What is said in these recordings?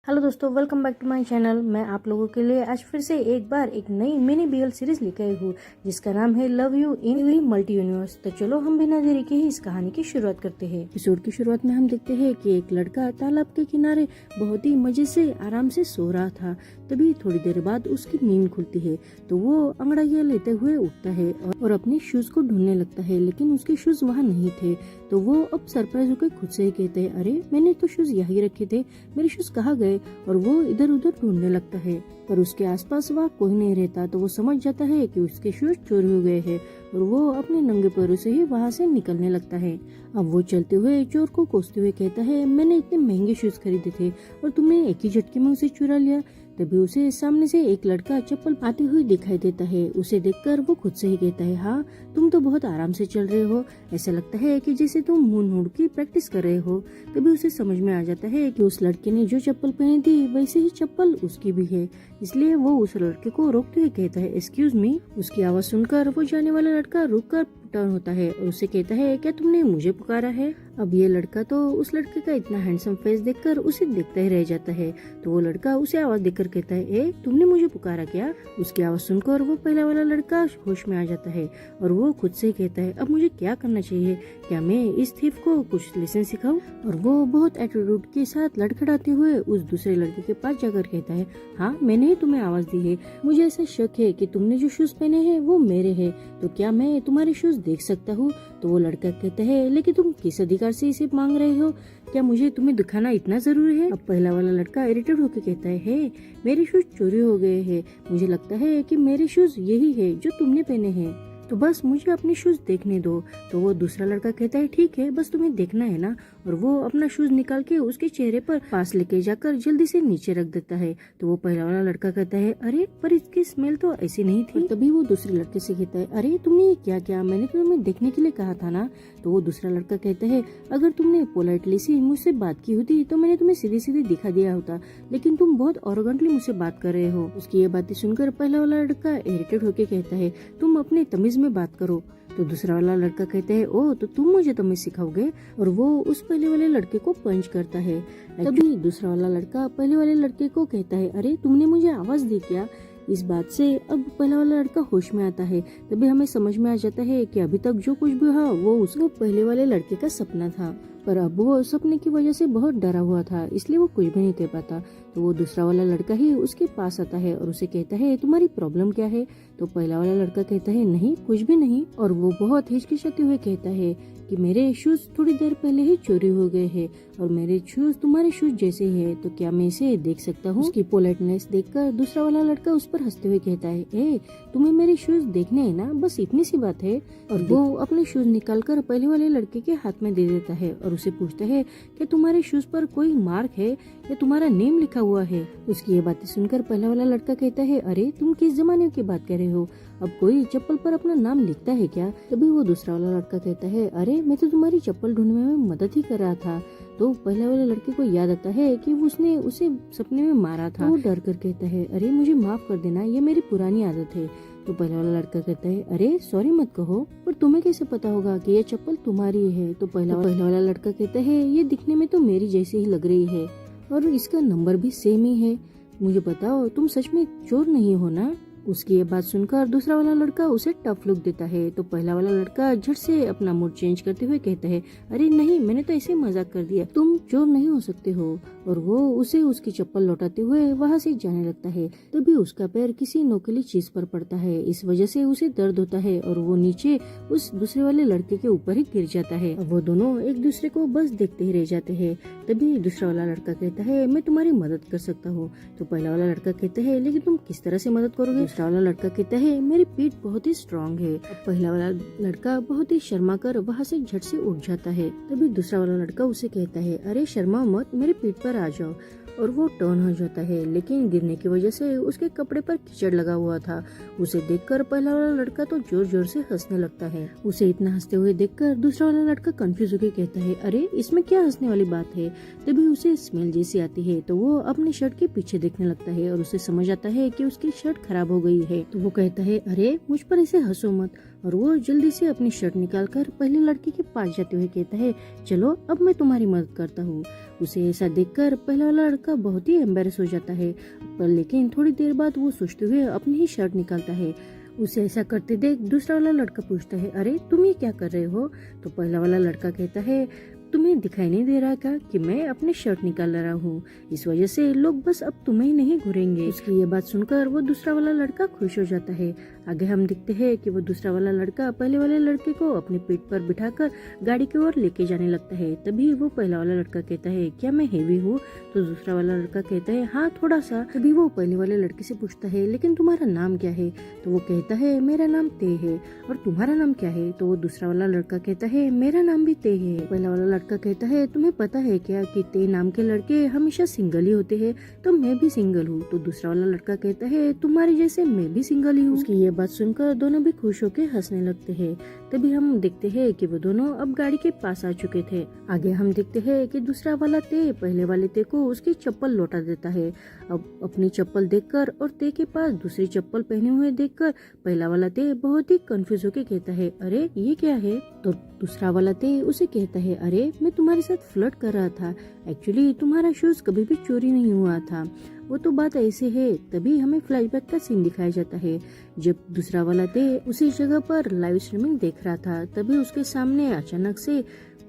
Hello दोस्तों, welcome back to my channel. मैं आप लोगों के लिए आज फिर से एक बार एक नई मिनी बीएल सीरीज लेकर आई हूँ जिसका नाम है love you in every multi universe. तो चलो हम बिना देरी के ही इस कहानी की शुरुआत करते हैं। एपिसोड की शुरुआत में हम देखते हैं कि एक लड़का तालाब के किनारे बहुत ही मजे से आराम से सो रहा था। तभी थोड़ी देर बाद उसकी नींद खुलती है तो वो अंगड़ाइयाँ लेते हुए उठता है और अपने शूज को ढूंढने लगता है, लेकिन उसके शूज वहाँ नहीं थे। तो वो अब सरप्राइज होकर खुद से ही कहते हैं, अरे मैंने तो शूज यही रखे थे, मेरे शूज कहाँ गए? और वो इधर उधर ढूंढने लगता है पर उसके आसपास वहाँ कोई नहीं रहता। तो वो समझ जाता है कि उसके शूज चोरी हो गए हैं और वो अपने नंगे पैरों से ही वहाँ से निकलने लगता है। अब वो चलते हुए चोर को कोसते हुए कहता है, मैंने इतने महंगे शूज खरीदे थे और तुमने एक ही झटके में उसे चुरा लिया। तभी उसे सामने से एक लड़का चप्पल आते हुए दिखाई देता है। उसे देखकर वो खुद से ही कहता है, हाँ तुम तो बहुत आराम से चल रहे हो, ऐसा लगता है कि जैसे तुम मुंह मोड़ की प्रैक्टिस कर रहे हो। तभी उसे समझ में आ जाता है कि उस लड़के ने जो चप्पल पहनी थी वैसे ही चप्पल उसकी भी है। इसलिए वो उस लड़के को रोकते हुए कहता है, एक्सक्यूज मी। उसकी आवाज सुनकर वो जाने वाला लड़का रुक कर टर्न होता है और उसे कहता है, क्या तुमने मुझे पुकारा है? अब ये लड़का तो उस लड़के का इतना हैंडसम फेस देखकर उसे देखता ही रह जाता है। तो वो लड़का उसे आवाज देकर कहता है, ए तुमने मुझे पुकारा क्या? उसकी आवाज सुनकर वो पहला वाला लड़का होश में आ जाता है और वो खुद से ही कहता है, अब मुझे क्या करना चाहिए? क्या मैं इस थीफ को कुछ लेसन सिखाऊं? और वो बहुत एटीट्यूड के साथ लड़खड़ाते हुए उस दूसरे लड़के के पास जाकर कहता है, हाँ मैंने ही तुम्हें आवाज दी है, मुझे ऐसा शक है कि तुमने जो शूज पहने हैं वो मेरे हैं, तो क्या मैं तुम्हारे शूज देख सकता हूँ? तो वो लड़का कहता है, लेकिन तुम किस अधिकार से इसे मांग रहे हो? क्या मुझे तुम्हें दिखाना इतना जरूरी है? अब पहला वाला लड़का इरिटेट होकर कहता है, हे मेरे शूज चोरी हो गए हैं, मुझे लगता है कि मेरे शूज यही है जो तुमने पहने हैं, तो बस मुझे अपने शूज देखने दो। तो वो दूसरा लड़का कहता है, ठीक है बस तुम्हें देखना है ना। और वो अपना शूज निकाल के उसके चेहरे पर पास लेके जाकर जल्दी से नीचे रख देता है। तो वो पहला वाला लड़का कहता है, अरे पर इसकी स्मेल तो ऐसी नहीं थी। तभी वो दूसरे लड़के से कहता है, अरे तुमने ये क्या किया? मैंने तो तुम्हें देखने के लिए कहा था ना। तो वो दूसरा लड़का कहता है, अगर तुमने पोलाइटली से मुझसे बात की होती तो मैंने तुम्हें सीधे सीधे दिखा दिया होता, लेकिन तुम बहुत ऑरोगेंटली मुझसे बात कर रहे हो। उसकी ये बातें सुनकर पहला वाला लड़का इरिटेट होकर कहता है, तुम अपने तमीज में बात करो। तो दूसरा वाला लड़का कहता है, ओ तो तुम मुझे तमीज सिखाओगे? और वो उस पहले वाले लड़के को पंच करता है। तभी दूसरा वाला लड़का पहले वाले लड़के को कहता है, अरे तुमने मुझे आवाज दी क्या? इस बात से अब पहला वाला लड़का होश में आता है। तभी हमें समझ में आ जाता है कि अभी तक जो कुछ भी हुआ वो उसको पहले वाले लड़के का सपना था, पर अब वो सपने की वजह से बहुत डरा हुआ था, इसलिए वो कुछ भी नहीं कह पाता। तो वो दूसरा वाला लड़का ही उसके पास आता है और उसे कहता है, तुम्हारी प्रॉब्लम क्या है? तो पहला वाला लड़का कहता है, नहीं कुछ भी नहीं। और वो बहुत हिचकिचाते हुए कहता है कि मेरे शूज थोड़ी देर पहले ही चोरी हो गए हैं और मेरे शूज तुम्हारे शूज जैसे ही है, तो क्या मैं इसे देख सकता हूँ? उसकी पोलाइटनेस देखकर दूसरा वाला लड़का उस पर हंसते हुए कहता है, ए तुम्हें मेरे शूज देखने हैं ना, बस इतनी सी बात है। और वो अपने शूज निकालकर पहले वाले लड़के के हाथ में दे देता है और उसे पूछता है, क्या तुम्हारे शूज पर कोई मार्क है या तुम्हारा नेम लिखा हुआ है? उसकी ये बातें सुनकर पहला वाला लड़का कहता है, अरे तुम किस जमाने की बात कर रहे हो? अब कोई चप्पल पर अपना नाम लिखता है क्या? तभी वो दूसरा वाला लड़का कहता है, अरे मैं तो तुम्हारी चप्पल ढूंढने में मदद ही कर रहा था। तो पहले वाले लड़के को याद आता है कि उसने उसे सपने में मारा था। वो डर कर कहता है, अरे मुझे माफ कर देना, ये मेरी पुरानी आदत है। तो पहला वाला लड़का कहता है, अरे सॉरी मत कहो, पर तुम्हें कैसे पता होगा कि ये चप्पल तुम्हारी है? तो पहला वाला लड़का कहता है, ये दिखने में तो मेरी जैसी ही लग रही है और इसका नंबर भी सेम ही है, मुझे बताओ तुम सच में चोर नहीं हो ना? उसकी ये बात सुनकर दूसरा वाला लड़का उसे टफ लुक देता है। तो पहला वाला लड़का झट से अपना मूड चेंज करते हुए कहता है, अरे नहीं मैंने तो ऐसे मजाक कर दिया, तुम चोर नहीं हो सकते हो। और वो उसे उसकी चप्पल लौटाते हुए वहाँ से जाने लगता है। तभी उसका पैर किसी नोकीली चीज पर पड़ता है, इस वजह से उसे दर्द होता है और वो नीचे उस दूसरे वाले लड़के के ऊपर ही गिर जाता है। वो दोनों एक दूसरे को बस देखते ही रह जाते हैं। तभी दूसरा वाला लड़का कहता है, मैं तुम्हारी मदद कर सकता हूँ। तो पहला वाला लड़का कहता है, लेकिन तुम किस तरह से मदद करोगे? दूसरा वाला लड़का कहता है, मेरी पीठ बहुत ही स्ट्रांग है। पहला वाला लड़का बहुत ही शर्मा कर वहाँ से झट से उठ जाता है। तभी दूसरा वाला लड़का उसे कहता है, अरे शर्मा मत, मेरे पीठ पर आ जाओ। और वो टर्न हो जाता है, लेकिन गिरने की वजह से उसके कपड़े पर कीचड़ लगा हुआ था। उसे देखकर पहला वाला लड़का तो जोर जोर से हंसने लगता है। उसे इतना हंसते हुए देखकर दूसरा वाला लड़का कंफ्यूज होकर कहता है, अरे इसमें क्या हंसने वाली बात है? तभी उसे स्मेल जैसी आती है, तो वो अपने शर्ट के पीछे देखने लगता है और उसे समझ आता है कि उसकी शर्ट खराब हो गई है। तो वो कहता है अरे मुझ पर ऐसे हंसो मत, और वो जल्दी से अपनी शर्ट निकालकर पहले लड़की के पास जाते हुए कहता है चलो अब मैं तुम्हारी मदद करता हूँ। उसे ऐसा देखकर पहला वाला लड़का बहुत ही एम्बेरस हो जाता है, पर लेकिन थोड़ी देर बाद वो सोचते हुए अपनी ही शर्ट निकालता है। उसे ऐसा करते देख दूसरा वाला लड़का पूछता है अरे तुम ये क्या कर रहे हो? तो पहला वाला लड़का कहता है तुम्हें दिखाई नहीं दे रहा क्या कि मैं अपनी शर्ट निकाल रहा हूँ, इस वजह से लोग बस अब तुम्हें ही नहीं घूरेंगे। उसकी ये बात सुनकर वो दूसरा वाला लड़का खुश हो जाता है। आगे हम देखते हैं कि वो दूसरा वाला लड़का पहले वाले लड़के को अपने पीठ पर बिठाकर गाड़ी की ओर लेके जाने लगता है। तभी वो पहला वाला लड़का कहता है क्या मैं हेवी हूँ? तो दूसरा वाला लड़का कहता है हाँ थोड़ा सा। तभी वो पहले वाले लड़के से पूछता है लेकिन तुम्हारा नाम क्या है? तो वो कहता है मेरा नाम ते है। और तुम्हारा नाम क्या है? तो वो दूसरा वाला लड़का कहता है मेरा नाम भी ते है। पहला वाला लड़का कहता है तुम्हें पता है क्या कि ते नाम के लड़के हमेशा सिंगल ही होते हैं, तो मैं भी सिंगल हूँ। तो दूसरा वाला लड़का कहता है तुम्हारे जैसे मैं भी सिंगल ही हूँ। उसकी ये बात सुनकर दोनों भी खुश होकर हंसने लगते हैं। तभी हम देखते हैं कि वो दोनों अब गाड़ी के पास आ चुके थे। आगे हम देखते हैं कि दूसरा वाला ते पहले वाले ते को उसकी चप्पल लौटा देता है। अब अपनी चप्पल देखकर और ते के पास दूसरी चप्पल पहने हुए देखकर पहला वाला ते बहुत ही कंफ्यूज होकर कहता है अरे ये क्या है? तो दूसरा वाला ते उसे कहता है अरे मैं तुम्हारे साथ फ्लर्ट कर रहा था, एक्चुअली तुम्हारा शूज कभी भी चोरी नहीं हुआ था। वो तो बात ऐसे है। तभी हमें फ्लैशबैक का सीन दिखाया जाता है जब दूसरा वाला ते उसी जगह पर लाइव स्ट्रीमिंग देख रहा था। तभी उसके सामने अचानक से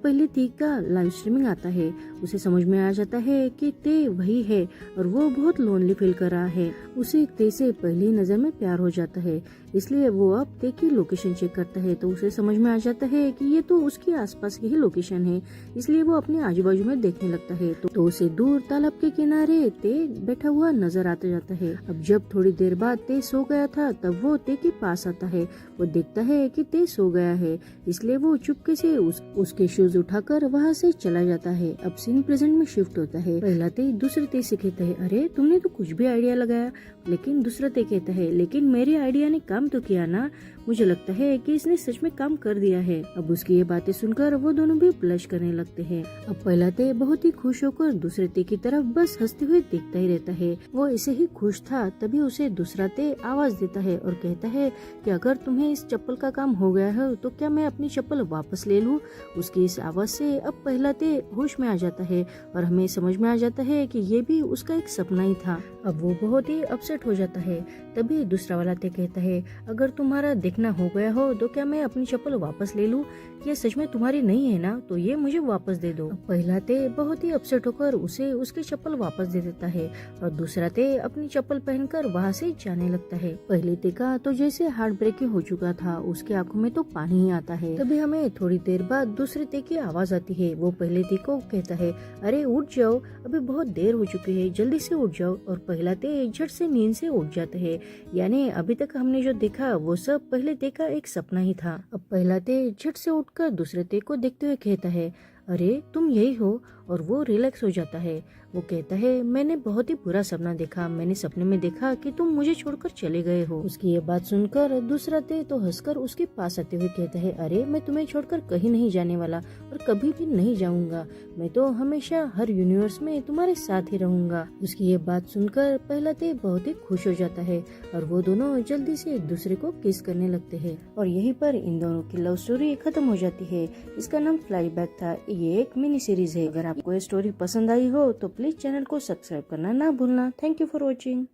पहले ते का लाइव स्ट्रीमिंग आता है। उसे समझ में आ जाता है कि ते वही है और वो बहुत लोनली फील कर रहा है। उसे ते से पहली नजर में प्यार हो जाता है, इसलिए वो अब ते की लोकेशन चेक करता है। तो उसे समझ में आ जाता है कि ये तो उसके आसपास की ही लोकेशन है, इसलिए वो अपने आजू बाजू में देखने लगता है। तो उसे दूर तालाब के किनारे ते बैठा हुआ नजर आता जाता है। अब जब थोड़ी देर बाद ते सो गया था तब वो ते के पास आता है। वो देखता है कि ते सो गया है, इसलिए वो चुपके से उसके शूज उठाकर वहाँ से चला जाता है। अब सीन प्रेजेंट में शिफ्ट होता है। पहला ते दूसरे ते से कहता है अरे तुमने तो कुछ भी आइडिया लगाया, लेकिन दूसरा ते कहता है लेकिन मेरे आइडिया ने काम तो किया ना, मुझे लगता है कि इसने सच में काम कर दिया है। अब उसकी ये बातें सुनकर वो दोनों भी ब्लश करने लगते हैं। अब पहला ते बहुत ही खुश होकर दूसरे ते की तरफ बस हंसते हुए देखता ही रहता है। वो ऐसे ही खुश था तभी उसे दूसरा ते आवाज देता है और कहता है कि अगर तुम्हें इस चप्पल का काम हो गया है तो क्या मैं अपनी चप्पल वापस ले लूं? उसकी इस आवाज से अब पहला ते होश में आ जाता है और हमें समझ में आ जाता है कि ये भी उसका एक सपना ही था। अब वो बहुत ही अपसेट हो जाता है। तभी दूसरा वाला ते कहता है अगर तुम्हारा देखना हो गया हो तो क्या मैं अपनी चप्पल वापस ले लूं? ये सच में तुम्हारी नहीं है ना, तो ये मुझे वापस दे दो। पहला ते बहुत ही अपसेट होकर उसे उसकी चप्पल वापस दे देता है और दूसरा ते अपनी चप्पल पहनकर वहाँ से जाने लगता है। पहले ते का तो जैसे हार्ट ब्रेकिंग हो चुका था, उसकी आंखों में तो पानी ही आता है। तभी हमें थोड़ी देर बाद दूसरे ते की आवाज आती है। वो पहले ते को कहता है अरे उठ जाओ, अभी बहुत देर हो चुकी है, जल्दी से उठ जाओ। और पहला ते झट से नींद से उठ जाता है। यानी अभी तक हमने जो देखा वो सब पहले ते का एक सपना ही था। अब पहला ते झट से उठकर दूसरे ते को देखते हुए कहता है अरे तुम यही हो, और वो रिलैक्स हो जाता है। वो कहता है मैंने बहुत ही बुरा सपना देखा, मैंने सपने में देखा कि तुम मुझे छोड़कर चले गए हो। उसकी ये बात सुनकर दूसरा ते तो हंसकर उसके पास आते हुए कहता है अरे मैं तुम्हें छोड़कर कहीं नहीं जाने वाला और कभी भी नहीं जाऊंगा, मैं तो हमेशा हर यूनिवर्स में तुम्हारे साथ ही रहूंगा। उसकी ये बात सुनकर पहला ते बहुत ही खुश हो जाता है और वो दोनों जल्दी से एक दूसरे को किस करने लगते हैं। और यहीं पर इन दोनों की लव स्टोरी खत्म हो जाती है। इसका नाम फ्लैशबैक था। ये एक मिनी सीरीज है। अगर आपको ये स्टोरी पसंद आई हो तो प्लीज चैनल को सब्सक्राइब करना ना भूलना। Thank you for watching.